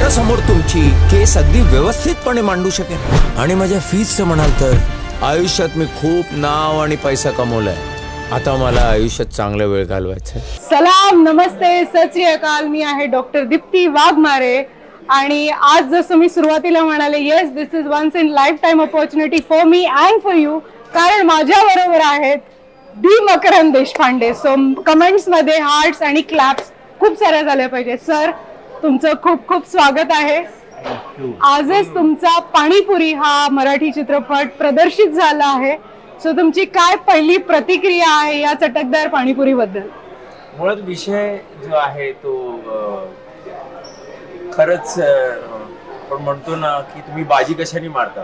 समोर तुमची केस अगदी व्यवस्थितपणे मांडू शकेल आणि माझ्या फीजचं म्हणाल तर आयुष्यात मी खूप नाव आणि पैसा कमवलाय. आता मला आयुष्यात चांगला वेळ घालवायचा. सलाम, नमस्ते, सत श्री अकाल. मी आहे डॉक्टर दीप्ती वाघमारे आणि आज जसं मी सुरुवातीला म्हणाले, yes this is once in life time opportunity for me and for you, कारण माझ्या बरोबर आहेत the Makarand Deshpande. So comments मध्ये हार्ट्स आणि क्लॅप्स खूप साऱ्या झाल्या पाहिजे. सर, तुमचं खूप खूप स्वागत आहे. आजच तुमचा पाणीपुरी हा मराठी चित्रपट प्रदर्शित झाला आहे. सो तुमची काय पहिली प्रतिक्रिया आहे या चटकदार पाणीपुरी बद्दल? मुळात विषय जो आहे तो खरंच आपण म्हणतो ना की तुम्ही बाजी कशाने मारता,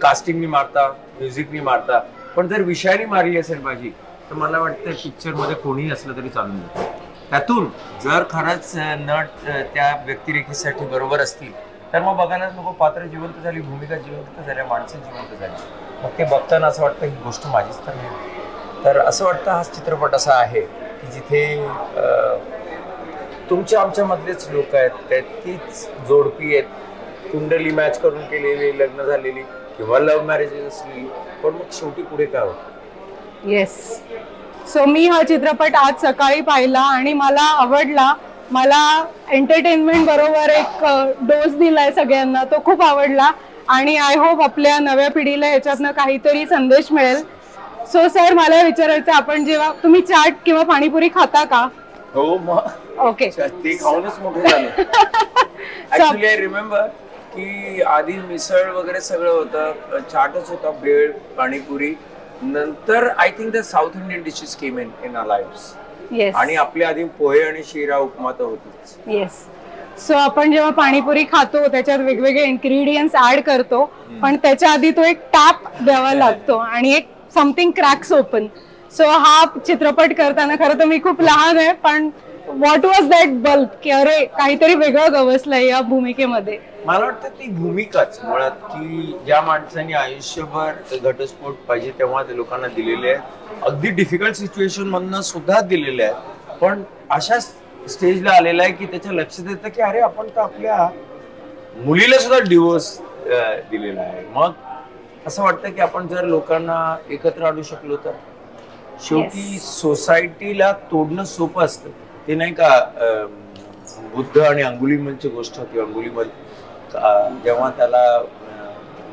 कास्टिंगनी मारता, म्युझिकनी मारता, पण जर विषयाने मारली असेल बाजी तर मला वाटतं पिक्चर मध्ये कोणीही असलं तरी चालून जातं. त्यातून जर खरंच नट त्या व्यक्तिरेखेसाठी बरोबर असतील तर मग बघायलाच नको. पात्र जिवंत झाली, भूमिका जिवंत झाल्या, माणसं जिवंत झाली. मग ते बघताना असं वाटतं ही गोष्ट माझीच तर नाही. तर असं वाटतं हा चित्रपट असा आहे की जिथे तुमच्या आमच्या मधलेच लोक आहेत, तीच जोडपी आहेत, कुंडली मॅच करून केलेली, लग्न झालेली किंवा लव्ह मॅरेजेस असलेली, पण मग शेवटी पुढे काय होतं. येस. सो मी हा चित्रपट आज सकाळी पाहिला आणि मला आवडला. मला एंटरटेनमेंट बरोबर एक डोस दिलाय सगळ्यांना, तो खूप आवडला आणि आय होप आपल्या नव्या पिढीला याच्यातनं काहीतरी संदेश मिळेल. सो सर, मला विचारायचं, आपण जेव्हा तुम्ही चाट किंवा पाणीपुरी खाता का? हो, मग ओके, ते खाऊनच मोठे झाले. ऍक्च्युली आय रिमेंबर की आधी मिसळ वगैरे सगळं होतं, चाटच होता, भेळ, पाणीपुरी. नंतर I think the South Indian dishes came in our lives. Yes. आणि आपल्या आधी पोहे आणि शिरा उपमा तर होतीच. येस. सो आपण जेव्हा पाणीपुरी खातो त्याच्यात वेगवेगळे इन्ग्रेडियंट्स ऍड करतो, पण त्याच्या आधी तो एक टॅप द्यावा लागतो आणि एक समथिंग क्रॅक्स ओपन. सो हा चित्रपट करताना खरं तर मी खूप लहान आहे, पण व्हॉट वॉज दॅट बल्ब की अरे काहीतरी वेगळं गवसलंय या भूमिकेमध्ये? मला वाटतं ती भूमिकाच मुळात की ज्या माणसांनी आयुष्यभर घटस्फोट पाहिजे तेव्हा ते लोकांना दिलेले आहेत, अगदी डिफिकल्ट सिच्युएशन मधनं सुद्धा दिलेले आहेत, पण अशा स्टेजला आलेला आहे की त्याच्या लक्षात येतं की अरे आपण तर आपल्या मुलीला सुद्धा डिवोर्स दिलेला आहे. मग असं वाटतं की आपण जर लोकांना एकत्र आणू शकलो तर शेवटी सोसायटीला तोडणं सोपं असतं. ते नाही का बुद्ध आणि अंगुलीमलची गोष्ट होती. अंगुलीमल जेव्हा त्याला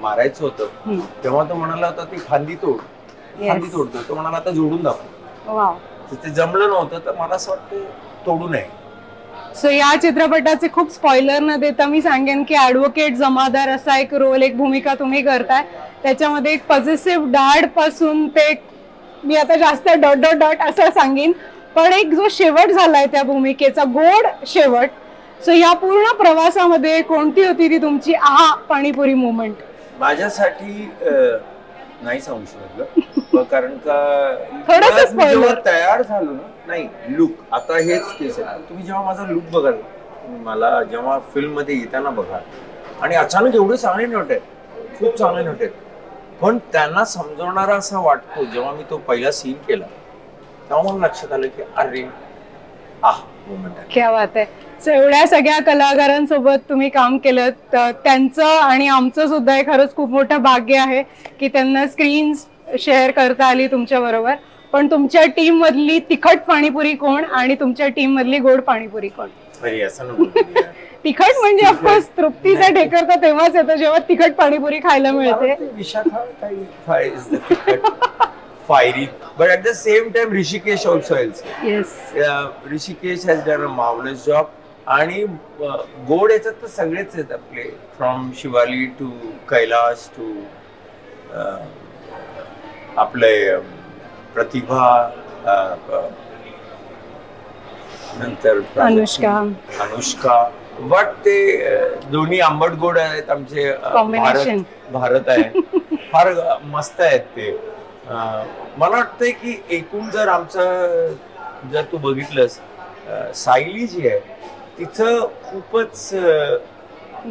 मारायचं होतं तेव्हा तो म्हणाला होता ती फांदी तोडतो, तो म्हणाला आता जोडून दाखव. ते जमलं नव्हतं, तर मला असं वाटतं तोडू नये. सो या चित्रपटाचे खूप स्पॉइलर न देता मी सांगेन की ऍडव्होकेट जमादार असा एक रोल, एक भूमिका तुम्ही करताय. त्याच्यामध्ये एक पॉझिटिव्ह डॅड पासून ते मी आता जास्त डॉट डॉट डॉट असं सांगेन, पण एक जो शेवट झालाय त्या भूमिकेचा, गोड शेवट. सो या पूर्ण प्रवासामध्ये कोणती होती ती तुमची पाणीपुरी मोमेंट? माझ्यासाठी नाही सांगू शकत कारण का तयार झालो ना, नाही लुक, आता हेच केस आहे. तुम्ही जेव्हा माझा लुक बघाल, मला जेव्हा फिल्म मध्ये येताना बघाल आणि अचानक एवढे चांगले नट आहेत, खूप चांगले नट आहेत, पण त्यांना समजवणारा असा वाटतो. जेव्हा मी तो पहिला सीन केला तेव्हा मला लक्षात आलं की अरे क्या बात आहे. सो एवढ्या सगळ्या कलाकारांसोबत तुम्ही काम केलं, त्यांचं आणि आमचं सुद्धा हे खरंच खूप मोठं भाग्य आहे की त्यांना स्क्रीन शेअर करता आली तुमच्या बरोबर. पण तुमच्या टीम मधली तिखट पाणीपुरी कोण आणि तुमच्या टीम मधली गोड पाणीपुरी कोण? तिखट म्हणजे ऑफकोर्स तृप्तीचा ढेकर तर तेव्हाच येतं जेव्हा तिखट पाणीपुरी खायला मिळते. Fiery, but at the same time Rishikesh also helps. Yes. Rishikesh has done a marvelous job. आणि गोड याच्यात तर सगळेच आहेत आपले, from Shivali to Kailash to आपले प्रतिभा, नंतर अनुष्का. बट ते दोन्ही आंबट गोड आहेत आमचे. भारत आहे, फार मस्त आहेत ते. मला वाटतंय की एकूण जर आमचं जर तू बघितलंस, सायली जी आहे तिचं खूपच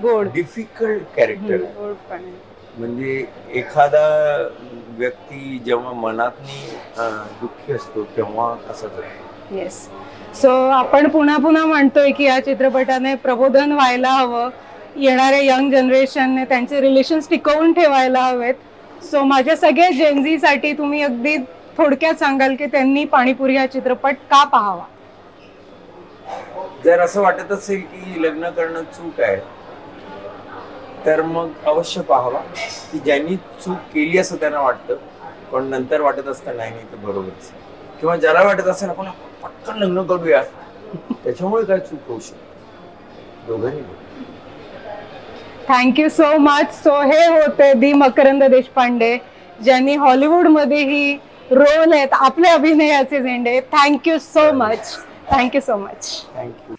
गोड डिफिकल्ट कॅरेक्टर. म्हणजे एखादा व्यक्ती जेव्हा मनातनी दुःखी असतो तेव्हा असं होतं. येस. सो आपण पुन्हा पुन्हा म्हणतोय की या चित्रपटाने प्रबोधन व्हायला हवं, येणाऱ्या यंग जनरेशनने त्यांचे रिलेशन्स टिकवून ठेवायला हवेत. सो माझ्या सगळ्या जेनझीसाठी तुम्ही अगदी थोडक्यात सांगाल की त्यांनी पाणीपुरी हा चित्रपट का पाहावा? जर असं वाटत असेल की लग्न करणं चूक आहे तर मग अवश्य पाहावा. की ज्यांनी चूक केली असं त्यांना वाटतं पण नंतर वाटत असतं नाही नाही तर बरोबरच, किंवा ज्याला वाटत असेल आपण पटकन लग्न करूया त्याच्यामुळे काय चूक होऊ शकते दोघांनी. Thank you so much. सो हे होते दी मकरंद देशपांडे ज्यांनी हॉलिवूडमध्येही रोल आहेत आपले अभिनयाचे झेंडे. Thank you so much. Thank you so much. Thank you.